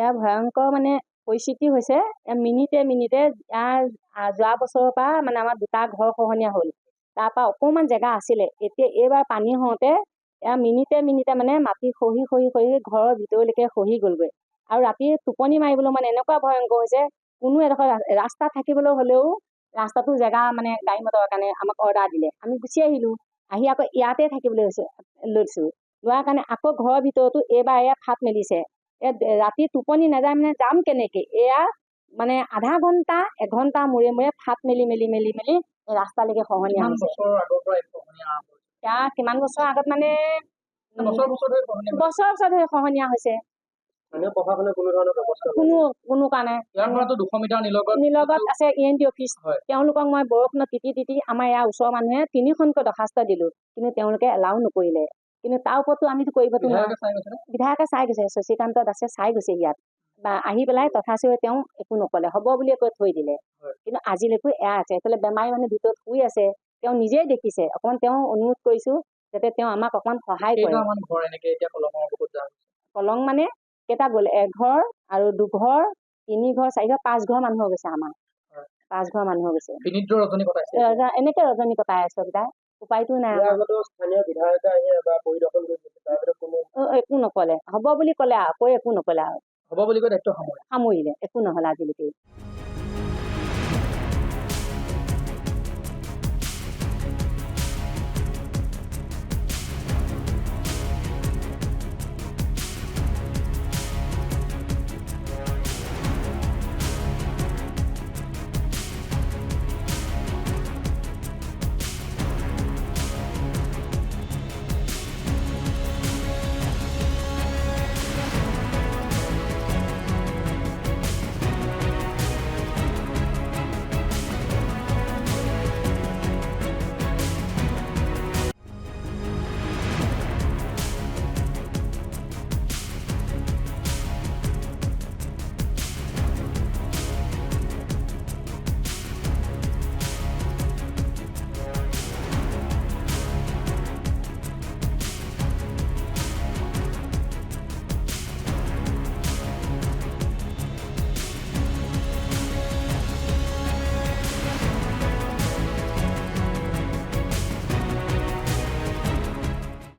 এয়া ভয়ংকৰ মানে পৰিস্থিতি হৈছে। মিনিটে মিনিটে যোৱা বছৰৰ পৰা মানে আমাৰ 2টা ঘৰ খহনীয়া হ'ল। তাৰপৰা অকণমান জেগা আছিলে, এতিয়া এইবাৰ পানী হওঁতে মিনিটে মিনিটে মানে মাটি খহি খহি খহি ঘৰৰ ভিতৰলৈকে খহি গ'লগৈ। আৰু ৰাতি টোপনি মাৰিবলৈ মানে এনেকুৱা ভয়ংকৰ হৈছে, কোনো এডোখৰ ৰাস্তাত থাকিবলৈ হ'লেও ৰাস্তাটো জেগা মানে গাড়ী মটৰৰ কাৰণে আমাক অৰ্ডাৰ দিলে, আমি গুচি আহিলোঁ। আহি আকৌ ইয়াতে থাকিবলৈ লৈছোঁ। লোৱাৰ কাৰণে আকৌ ঘৰৰ ভিতৰতো এইবাৰ ফাট মেলিছে। ৰাতি টোপনি নাযায় মানে যাম কেনেকে, মানে আধা ঘণ্টা 1 ঘণ্টা মূৰে মূৰে ফাট মেলি মেলি মেলি মেলি ৰাস্তালৈকে খহনীয়া হৈছে। কিমান বছৰ আগত মানে বছৰ বছৰ ধৰি খহনীয়া হৈছে। কোনো কাৰণে নিলগত আছে ENT অফিচ। তেওঁলোকক মই বৰষুণত তিতি তিতি আমাৰ ইয়াৰ ওচৰৰ মানুহে 3খনকৈ দৰ্খাস্ত দিলোঁ, কিন্তু তেওঁলোকে এলাও নকৰিলে। কিন্তু তাৰ ওপৰতো আমিতো কৰিবতো নোৱাৰোঁ। বিধায়কে চাই গৈছে, শশীকান্ত দাসে চাই গৈছে ইয়াত বা আহি পেলাই, তথাপিও তেওঁ একো নকলে, হ'ব বুলিয়ে কৈ থৈ দিলে। কিন্তু আজিলৈকে আছে। এইফালে বেমাৰী মানুহ ভিতৰত শুই আছে, তেওঁ নিজেই দেখিছে। অকণমান তেওঁ অনুৰোধ কৰিছোঁ যাতে তেওঁ আমাক অকণমান সহায় কৰে। কলং মানে কেইটা গ'ল, 1 ঘৰ আৰু 2 ঘৰ 3 ঘৰ 4 ঘৰ 5 ঘৰ মানুহ গৈছে। আমাৰ 5 ঘৰ মানুহ গৈছে। এনেকে ৰজনী কটাই আছো তাই, উপায়তো নাই। একো নকলে, হ'ব বুলি ক'লে আৰু কৈ একো নকলে আৰু হ'ব বুলি কৈ দায়িত্ব সামৰিলে, একো নহ'লে আজিলৈকে।